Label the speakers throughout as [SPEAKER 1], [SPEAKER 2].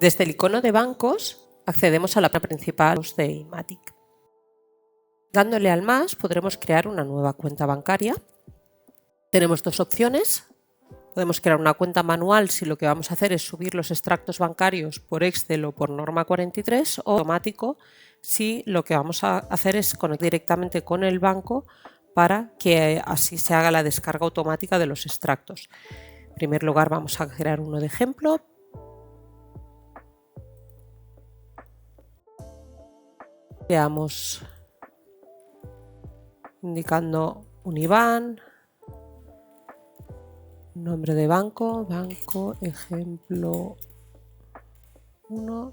[SPEAKER 1] Desde el icono de bancos accedemos a la página principal de Inmatic. Dándole al más podremos crear una nueva cuenta bancaria. Tenemos dos opciones. Podemos crear una cuenta manual si lo que vamos a hacer es subir los extractos bancarios por Excel o por norma 43, o automático si lo que vamos a hacer es conectar directamente con el banco para que así se haga la descarga automática de los extractos. En primer lugar vamos a crear uno de ejemplo. Veamos indicando un IBAN, nombre de banco, ejemplo 1,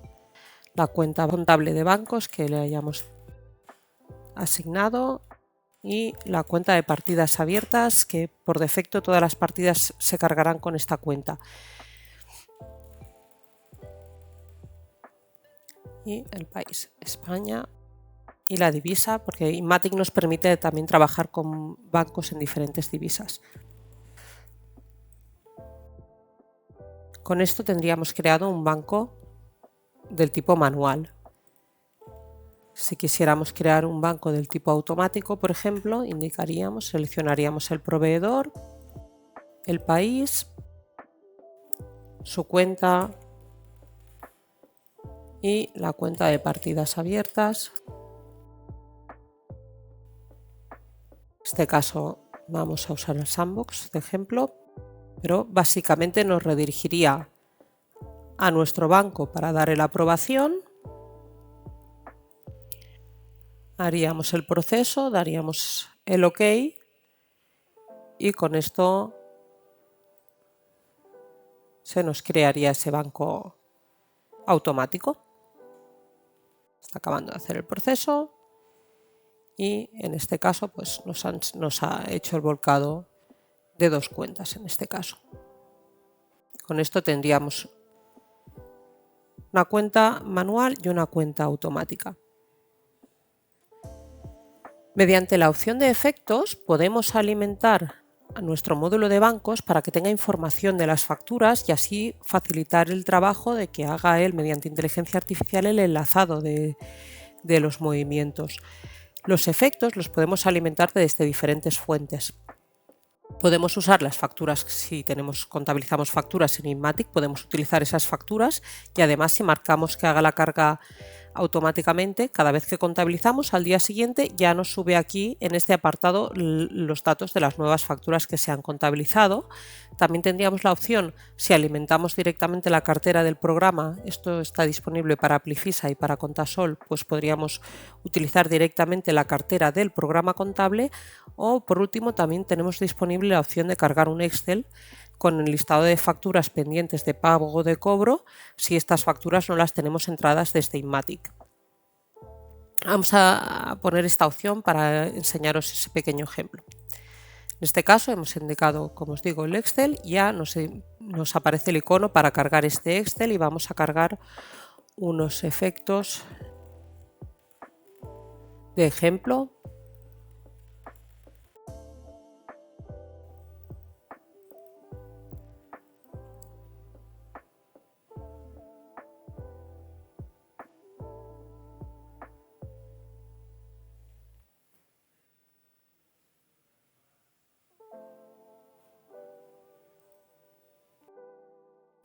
[SPEAKER 1] la cuenta contable de bancos que le hayamos asignado y la cuenta de partidas abiertas, que por defecto todas las partidas se cargarán con esta cuenta. Y el país, España. Y la divisa, porque Inmatic nos permite también trabajar con bancos en diferentes divisas. Con esto tendríamos creado un banco del tipo manual. Si quisiéramos crear un banco del tipo automático, por ejemplo, seleccionaríamos el proveedor, el país, su cuenta y la cuenta de partidas abiertas. En este caso vamos a usar el sandbox de ejemplo, pero básicamente nos redirigiría a nuestro banco para darle la aprobación. Haríamos el proceso, daríamos el OK y con esto se nos crearía ese banco automático. Está acabando de hacer el proceso. Y en este caso pues nos ha hecho el volcado de dos cuentas en este caso. Con esto tendríamos una cuenta manual y una cuenta automática. Mediante la opción de efectos podemos alimentar a nuestro módulo de bancos para que tenga información de las facturas y así facilitar el trabajo de que haga él mediante inteligencia artificial el enlazado de los movimientos. Los efectos los podemos alimentar desde diferentes fuentes. Podemos usar las facturas, si contabilizamos facturas en Inmatic, podemos utilizar esas facturas y además si marcamos que haga la carga automáticamente, cada vez que contabilizamos al día siguiente ya nos sube aquí en este apartado los datos de las nuevas facturas que se han contabilizado. También tendríamos la opción, si alimentamos directamente la cartera del programa, esto está disponible para Amplifisa y para Contasol, pues podríamos utilizar directamente la cartera del programa contable, o por último también tenemos disponible la opción de cargar un Excel con el listado de facturas pendientes de pago o de cobro si estas facturas no las tenemos entradas desde Inmatic. Vamos a poner esta opción para enseñaros ese pequeño ejemplo. En este caso hemos indicado, como os digo, el Excel, ya nos aparece el icono para cargar este Excel y vamos a cargar unos efectos de ejemplo.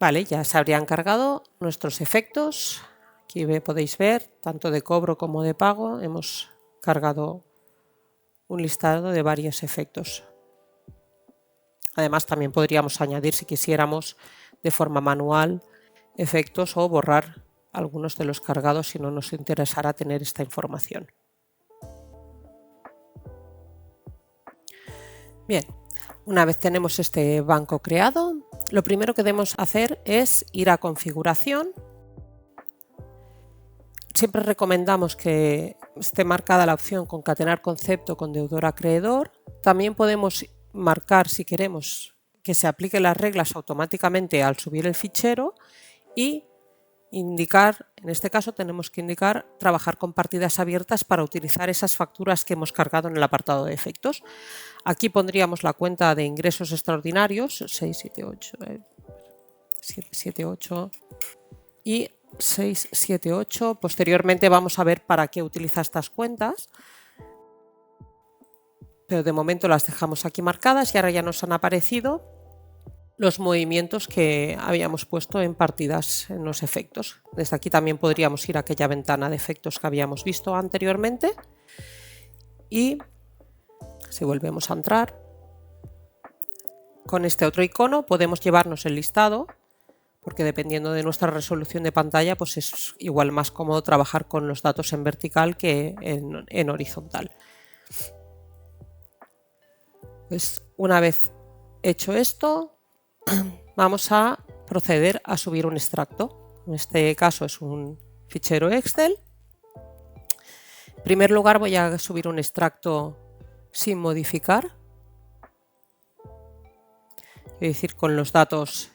[SPEAKER 1] Vale, ya se habrían cargado nuestros efectos. Aquí podéis ver, tanto de cobro como de pago, hemos cargado un listado de varios efectos. Además, también podríamos añadir, si quisiéramos, de forma manual, efectos o borrar algunos de los cargados si no nos interesara tener esta información. Bien, una vez tenemos este banco creado, lo primero que debemos hacer es ir a configuración. Siempre recomendamos que esté marcada la opción concatenar concepto con deudor-acreedor. También podemos marcar, si queremos, que se apliquen las reglas automáticamente al subir el fichero y indicar, en este caso tenemos que indicar trabajar con partidas abiertas para utilizar esas facturas que hemos cargado en el apartado de efectos. Aquí pondríamos la cuenta de ingresos extraordinarios 778 y 6, 7, 8. Posteriormente vamos a ver para qué utiliza estas cuentas, pero de momento las dejamos aquí marcadas y ahora ya nos han aparecido los movimientos que habíamos puesto en partidas en los efectos. Desde aquí también podríamos ir a aquella ventana de efectos que habíamos visto anteriormente y si volvemos a entrar con este otro icono podemos llevarnos el listado, porque dependiendo de nuestra resolución de pantalla pues es igual más cómodo trabajar con los datos en vertical que en horizontal. Pues una vez hecho esto, vamos a proceder a subir un extracto. En este caso es un fichero Excel. En primer lugar voy a subir un extracto sin modificar, es decir, con los datos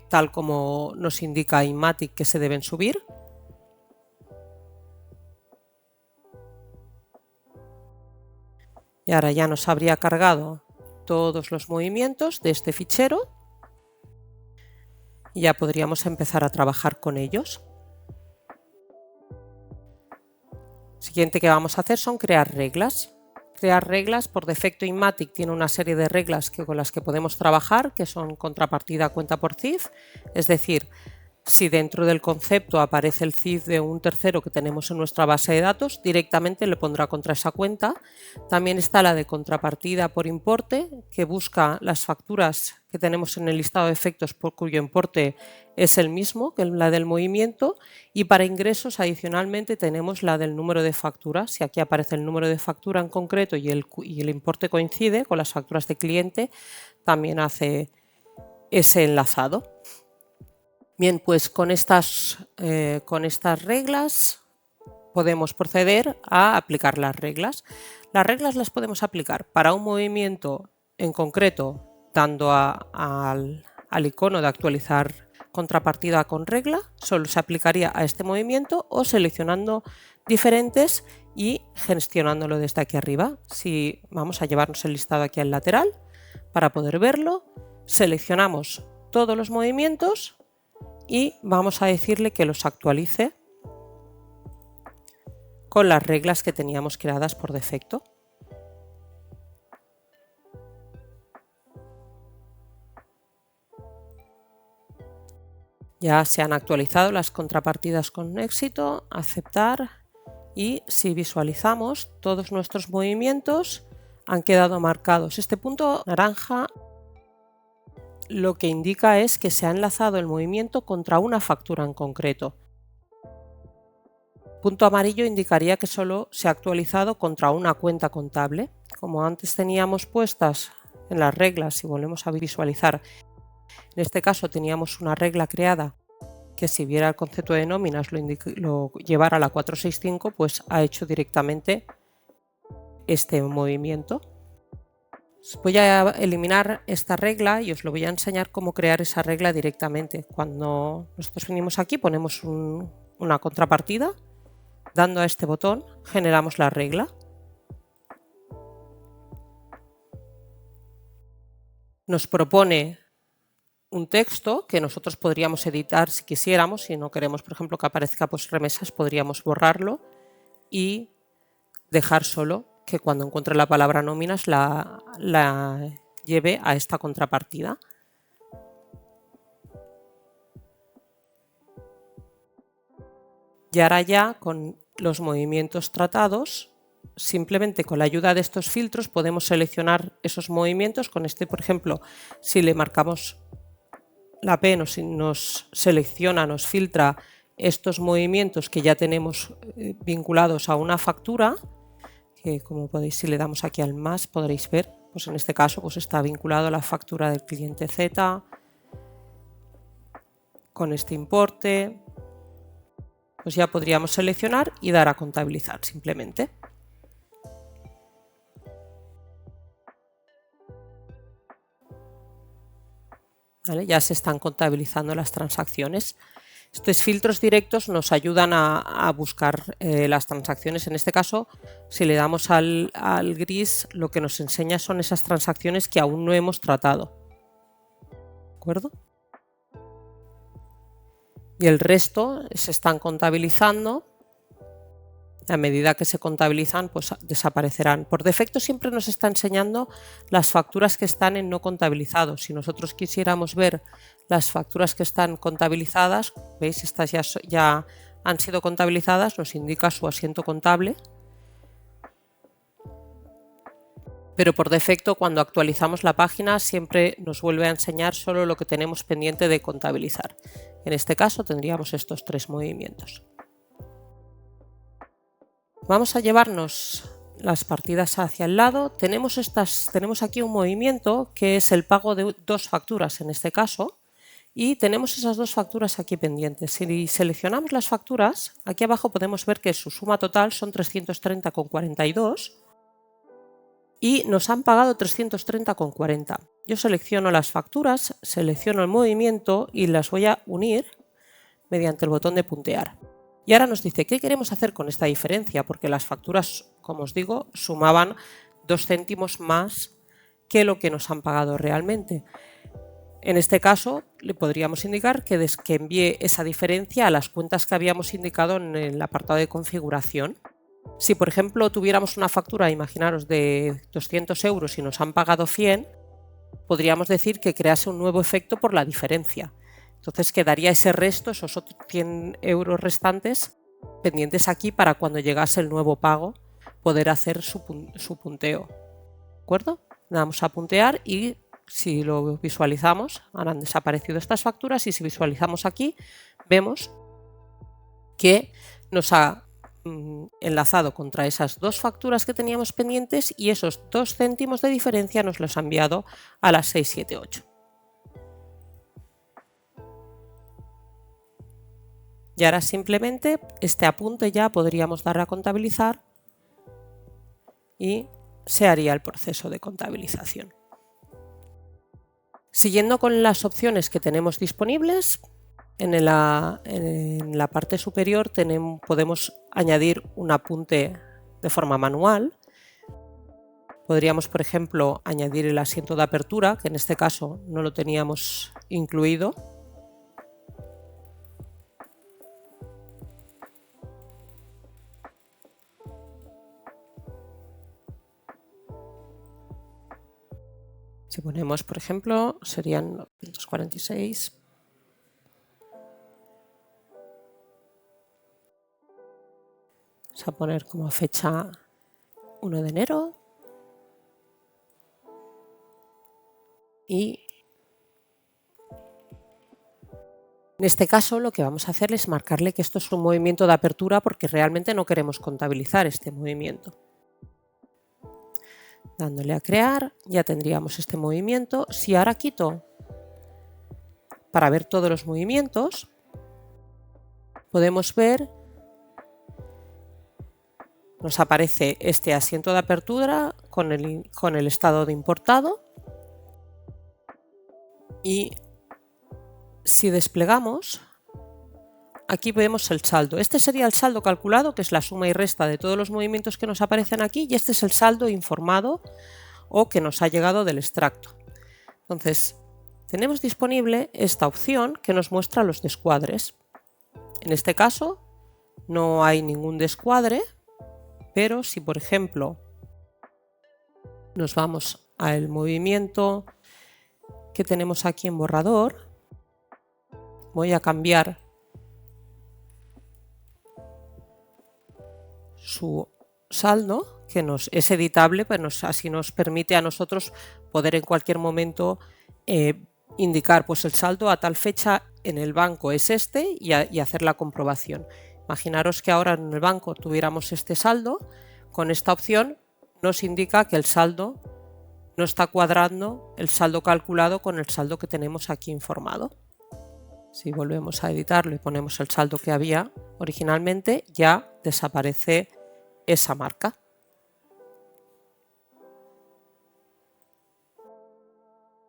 [SPEAKER 1] tal como nos indica Inmatic que se deben subir. Y ahora ya nos habría cargado todos los movimientos de este fichero y ya podríamos empezar a trabajar con ellos. Siguiente que vamos a hacer son crear reglas. Crear reglas, por defecto Inmatic tiene una serie de reglas con las que podemos trabajar, que son contrapartida cuenta por CIF, es decir, si dentro del concepto aparece el CIF de un tercero que tenemos en nuestra base de datos, directamente le pondrá contra esa cuenta. También está la de contrapartida por importe, que busca las facturas que tenemos en el listado de efectos por cuyo importe es el mismo que la del movimiento. Y para ingresos, adicionalmente, tenemos la del número de facturas. Si aquí aparece el número de factura en concreto y el importe coincide con las facturas de cliente, también hace ese enlazado. Bien, pues con estas reglas podemos proceder a aplicar las reglas. Las reglas las podemos aplicar para un movimiento en concreto, dando al icono de actualizar contrapartida con regla, solo se aplicaría a este movimiento, o seleccionando diferentes y gestionándolo desde aquí arriba. Si vamos a llevarnos el listado aquí al lateral para poder verlo, seleccionamos todos los movimientos y vamos a decirle que los actualice con las reglas que teníamos creadas por defecto. Ya se han actualizado las contrapartidas con éxito, aceptar, y si visualizamos todos nuestros movimientos han quedado marcados. Este punto naranja lo que indica es que se ha enlazado el movimiento contra una factura en concreto. Punto amarillo indicaría que solo se ha actualizado contra una cuenta contable. Como antes teníamos puestas en las reglas, si volvemos a visualizar, en este caso teníamos una regla creada que si viera el concepto de nóminas lo llevara a la 465, pues ha hecho directamente este movimiento. Voy a eliminar esta regla y os lo voy a enseñar cómo crear esa regla directamente. Cuando nosotros venimos aquí ponemos una contrapartida, dando a este botón generamos la regla. Nos propone un texto que nosotros podríamos editar si quisiéramos. Si no queremos, por ejemplo, que aparezca pues remesas, podríamos borrarlo y dejar solo que cuando encuentre la palabra nóminas la lleve a esta contrapartida. Y ahora ya con los movimientos tratados, simplemente con la ayuda de estos filtros podemos seleccionar esos movimientos. Con este, por ejemplo, si le marcamos la P nos selecciona, nos filtra estos movimientos que ya tenemos vinculados a una factura, que como podéis, si le damos aquí al más, podréis ver, pues en este caso pues está vinculado a la factura del cliente Z con este importe. Pues ya podríamos seleccionar y dar a contabilizar simplemente. ¿Vale? Ya se están contabilizando las transacciones. Estos filtros directos nos ayudan a buscar las transacciones. En este caso, si le damos al gris, lo que nos enseña son esas transacciones que aún no hemos tratado. ¿De acuerdo? y el resto se están contabilizando. A medida que se contabilizan, pues desaparecerán. Por defecto siempre nos está enseñando las facturas que están en no contabilizados. Si nosotros quisiéramos ver las facturas que están contabilizadas, veis, estas ya han sido contabilizadas, nos indica su asiento contable. Pero por defecto, cuando actualizamos la página, siempre nos vuelve a enseñar solo lo que tenemos pendiente de contabilizar. En este caso tendríamos estos 3 movimientos. Vamos a llevarnos las partidas hacia el lado. Tenemos aquí un movimiento que es el pago de 2 facturas en este caso, y tenemos esas 2 facturas aquí pendientes. Si seleccionamos las facturas, aquí abajo podemos ver que su suma total son 330,42 y nos han pagado 330,40. Yo selecciono las facturas, selecciono el movimiento y las voy a unir mediante el botón de puntear. Y ahora nos dice qué queremos hacer con esta diferencia, porque las facturas, como os digo, sumaban 2 céntimos más que lo que nos han pagado realmente. En este caso, le podríamos indicar que envíe esa diferencia a las cuentas que habíamos indicado en el apartado de configuración. Si, por ejemplo, tuviéramos una factura, imaginaros, de 200 euros y nos han pagado 100, podríamos decir que crease un nuevo efecto por la diferencia. Entonces quedaría ese resto, esos otros 100 euros restantes, pendientes aquí para cuando llegase el nuevo pago poder hacer su punteo. ¿De acuerdo? Le damos a puntear y si lo visualizamos, ahora han desaparecido estas facturas, y si visualizamos aquí, vemos que nos ha enlazado contra esas 2 facturas que teníamos pendientes, y esos 2 céntimos de diferencia nos los ha enviado a las 678. Y ahora simplemente este apunte ya podríamos darle a contabilizar y se haría el proceso de contabilización. Siguiendo con las opciones que tenemos disponibles, en la parte superior podemos añadir un apunte de forma manual. Podríamos, por ejemplo, añadir el asiento de apertura, que en este caso no lo teníamos incluido. Si ponemos, por ejemplo, serían 946. Vamos a poner como fecha 1 de enero. Y en este caso lo que vamos a hacer es marcarle que esto es un movimiento de apertura, porque realmente no queremos contabilizar este movimiento. Dándole a crear, ya tendríamos este movimiento. Si ahora quito para ver todos los movimientos, podemos ver, nos aparece este asiento de apertura con el estado de importado, y si desplegamos, aquí vemos el saldo. Este sería el saldo calculado, que es la suma y resta de todos los movimientos que nos aparecen aquí, y este es el saldo informado o que nos ha llegado del extracto. Entonces, tenemos disponible esta opción que nos muestra los descuadres. En este caso no hay ningún descuadre, pero si, por ejemplo, nos vamos al movimiento que tenemos aquí en borrador, voy a cambiar su saldo, que es editable, pues así nos permite a nosotros poder en cualquier momento indicar, pues el saldo a tal fecha en el banco es este, y hacer la comprobación. Imaginaros que ahora en el banco tuviéramos este saldo. Con esta opción nos indica que el saldo no está cuadrando, el saldo calculado, con el saldo que tenemos aquí informado. Si volvemos a editarlo y ponemos el saldo que había originalmente, ya desaparece esa marca.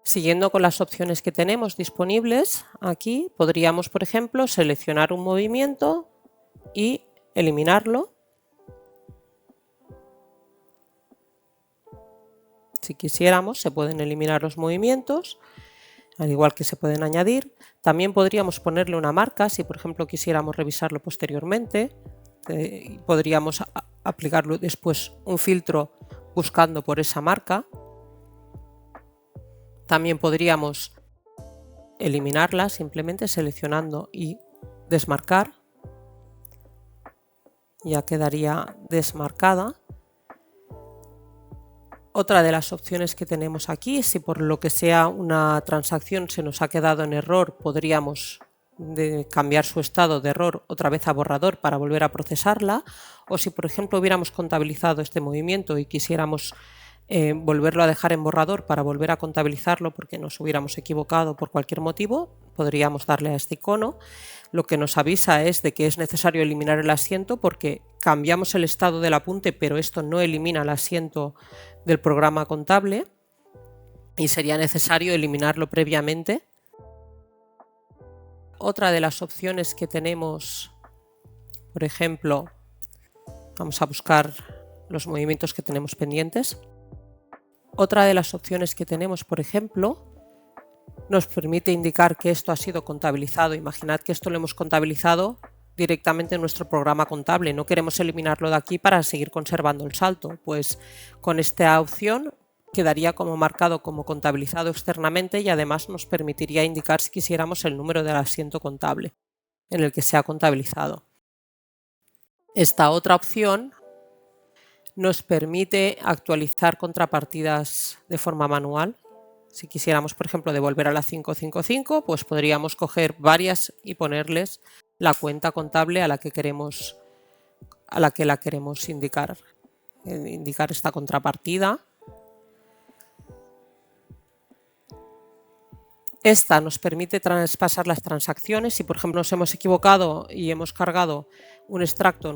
[SPEAKER 1] Siguiendo con las opciones que tenemos disponibles, aquí podríamos, por ejemplo, seleccionar un movimiento y eliminarlo. Si quisiéramos, se pueden eliminar los movimientos. al igual que se pueden añadir. También podríamos ponerle una marca si, por ejemplo, quisiéramos revisarlo posteriormente. Podríamos aplicarlo después un filtro buscando por esa marca. También podríamos eliminarla simplemente seleccionando y desmarcar. Ya quedaría desmarcada. Otra de las opciones que tenemos aquí, si por lo que sea una transacción se nos ha quedado en error, podríamos cambiar su estado de error otra vez a borrador para volver a procesarla, o si por ejemplo hubiéramos contabilizado este movimiento y quisiéramos volverlo a dejar en borrador para volver a contabilizarlo porque nos hubiéramos equivocado por cualquier motivo, podríamos darle a este icono. Lo que nos avisa es de que es necesario eliminar el asiento porque cambiamos el estado del apunte, pero esto no elimina el asiento del programa contable y sería necesario eliminarlo previamente. Otra de las opciones que tenemos, por ejemplo, vamos a buscar los movimientos que tenemos pendientes. Otra de las opciones que tenemos, por ejemplo, nos permite indicar que esto ha sido contabilizado. Imaginad que esto lo hemos contabilizado directamente en nuestro programa contable. No queremos eliminarlo de aquí para seguir conservando el saldo. Pues con esta opción quedaría como marcado como contabilizado externamente y además nos permitiría indicar si quisiéramos el número del asiento contable en el que se ha contabilizado. Esta otra opción nos permite actualizar contrapartidas de forma manual. Si quisiéramos, por ejemplo, devolver a la 555, pues podríamos coger varias y ponerles la cuenta contable a la que la queremos indicar esta contrapartida. Esta nos permite traspasar las transacciones. Si por ejemplo nos hemos equivocado y hemos cargado un extracto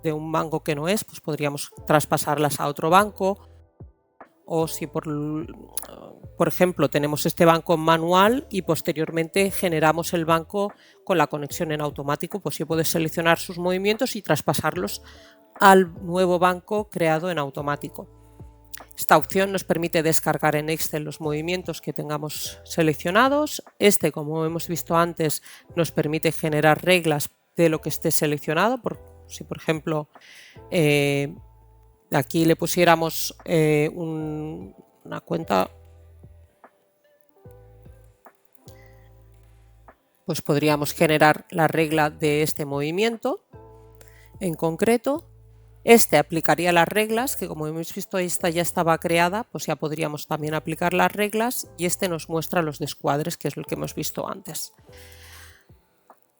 [SPEAKER 1] de un banco que no es, pues podríamos traspasarlas a otro banco. O si por ejemplo tenemos este banco manual y posteriormente generamos el banco con la conexión en automático, pues sí puedes seleccionar sus movimientos y traspasarlos al nuevo banco creado en automático. Esta opción nos permite descargar en Excel los movimientos que tengamos seleccionados. Como hemos visto antes, nos permite generar reglas de lo que esté seleccionado. Si por ejemplo aquí le pusiéramos una cuenta, pues podríamos generar la regla de este movimiento en concreto. Aplicaría las reglas, que como hemos visto esta ya estaba creada, pues ya podríamos también aplicar las reglas, y nos muestra los descuadres, que es lo que hemos visto antes.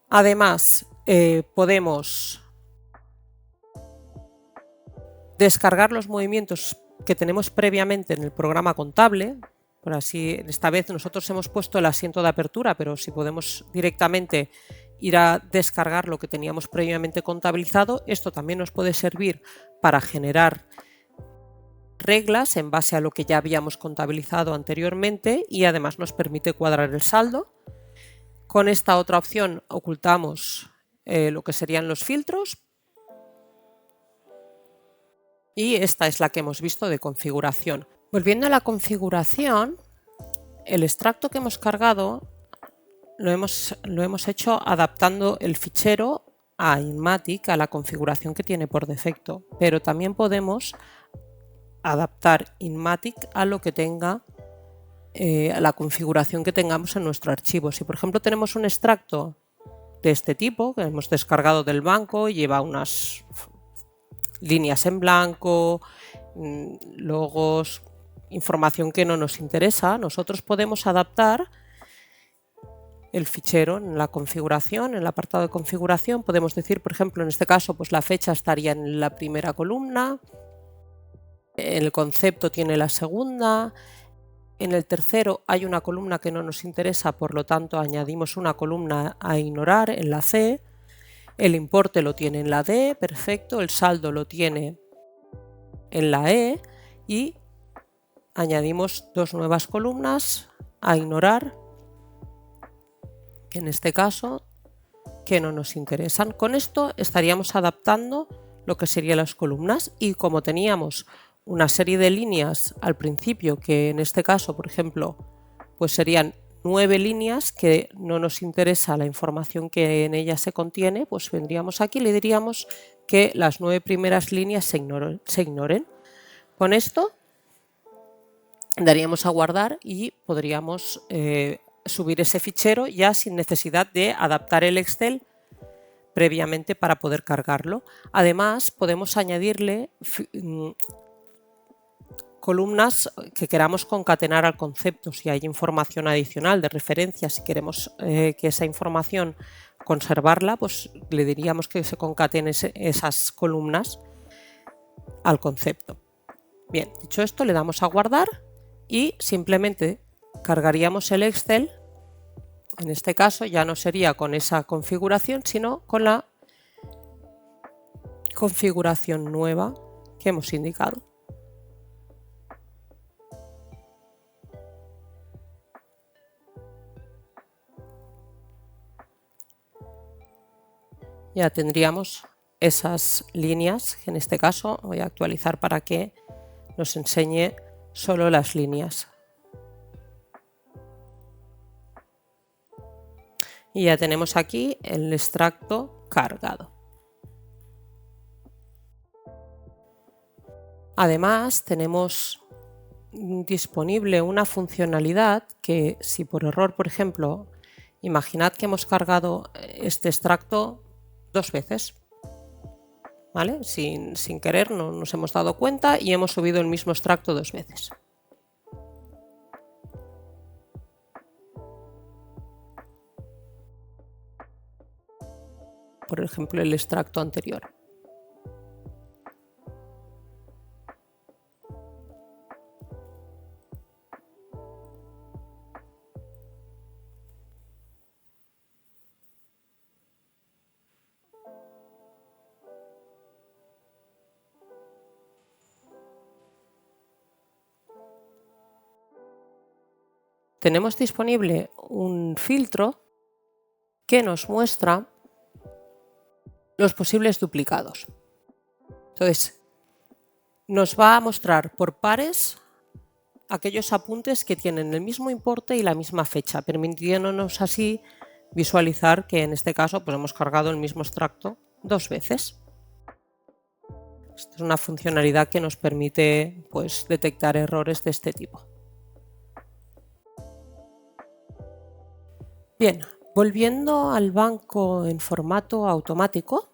[SPEAKER 1] Además, podemos descargar los movimientos que tenemos previamente en el programa contable. Por así, esta vez nosotros hemos puesto el asiento de apertura, pero si podemos directamente ir a descargar lo que teníamos previamente contabilizado, esto también nos puede servir para generar reglas en base a lo que ya habíamos contabilizado anteriormente y además nos permite cuadrar el saldo. Con esta otra opción ocultamos lo que serían los filtros. Y esta es la que hemos visto de configuración. Volviendo a la configuración, el extracto que hemos cargado lo hemos hecho adaptando el fichero a Inmatic, a la configuración que tiene por defecto, pero también podemos adaptar Inmatic a lo que tenga a la configuración que tengamos en nuestro archivo. Si por ejemplo tenemos un extracto de este tipo que hemos descargado del banco y lleva unas líneas en blanco, logos, información que no nos interesa, nosotros podemos adaptar el fichero en la configuración, en el apartado de configuración. Podemos decir, por ejemplo, en este caso, pues la fecha estaría en la primera columna, el concepto tiene la segunda, en el tercero hay una columna que no nos interesa, por lo tanto añadimos una columna a ignorar en la C, el importe lo tiene en la D, perfecto, el saldo lo tiene en la E y añadimos dos nuevas columnas a ignorar, que en este caso que no nos interesan. Con esto estaríamos adaptando lo que serían las columnas, y como teníamos una serie de líneas al principio que en este caso, por ejemplo, pues serían 9 líneas que no nos interesa la información que en ella se contiene, pues vendríamos aquí y le diríamos que las 9 primeras líneas se ignoren. Con esto daríamos a guardar y podríamos subir ese fichero ya sin necesidad de adaptar el Excel previamente para poder cargarlo. Además, podemos añadirle columnas que queramos concatenar al concepto. Si hay información adicional de referencia, si queremos que esa información conservarla, pues le diríamos que se concatenen esas columnas al concepto. Bien, dicho esto, le damos a guardar y simplemente cargaríamos el Excel. En este caso ya no sería con esa configuración, sino con la configuración nueva que hemos indicado. Ya tendríamos esas líneas, que en este caso voy a actualizar para que nos enseñe solo las líneas. Y ya tenemos aquí el extracto cargado. Además, tenemos disponible una funcionalidad que, si por error, por ejemplo, imaginad que hemos cargado este extracto 2 veces, ¿vale? Sin querer, no nos hemos dado cuenta y hemos subido el mismo extracto 2 veces. Por ejemplo, el extracto anterior. Tenemos disponible un filtro que nos muestra los posibles duplicados. Entonces, nos va a mostrar por pares aquellos apuntes que tienen el mismo importe y la misma fecha, permitiéndonos así visualizar que en este caso pues hemos cargado el mismo extracto 2 veces. Esta es una funcionalidad que nos permite pues, detectar errores de este tipo. Bien, volviendo al banco en formato automático,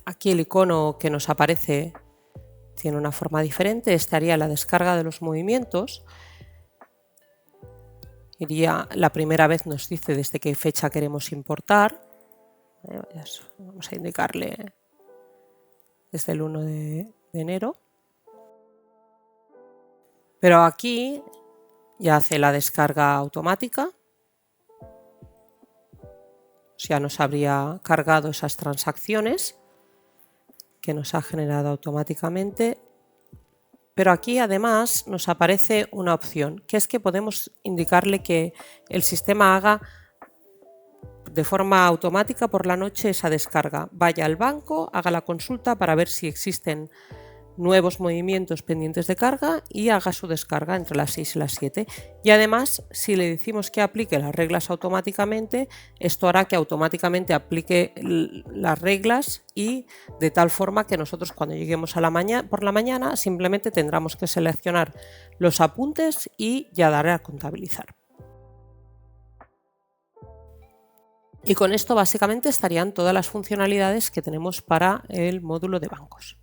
[SPEAKER 1] aquí el icono que nos aparece tiene una forma diferente. Esta haría la descarga de los movimientos. La primera vez nos dice desde qué fecha queremos importar. Vamos a indicarle desde el 1 de enero. Pero aquí ya hace la descarga automática. Ya nos habría cargado esas transacciones que nos ha generado automáticamente. Pero aquí además nos aparece una opción, que es que podemos indicarle que el sistema haga de forma automática por la noche esa descarga. Vaya al banco, haga la consulta para ver si existen nuevos movimientos pendientes de carga y haga su descarga entre las 6 y las 7. Y además, si le decimos que aplique las reglas automáticamente, esto hará que automáticamente aplique las reglas y de tal forma que nosotros cuando lleguemos por la mañana simplemente tendremos que seleccionar los apuntes y ya daré a contabilizar. Y con esto básicamente estarían todas las funcionalidades que tenemos para el módulo de bancos.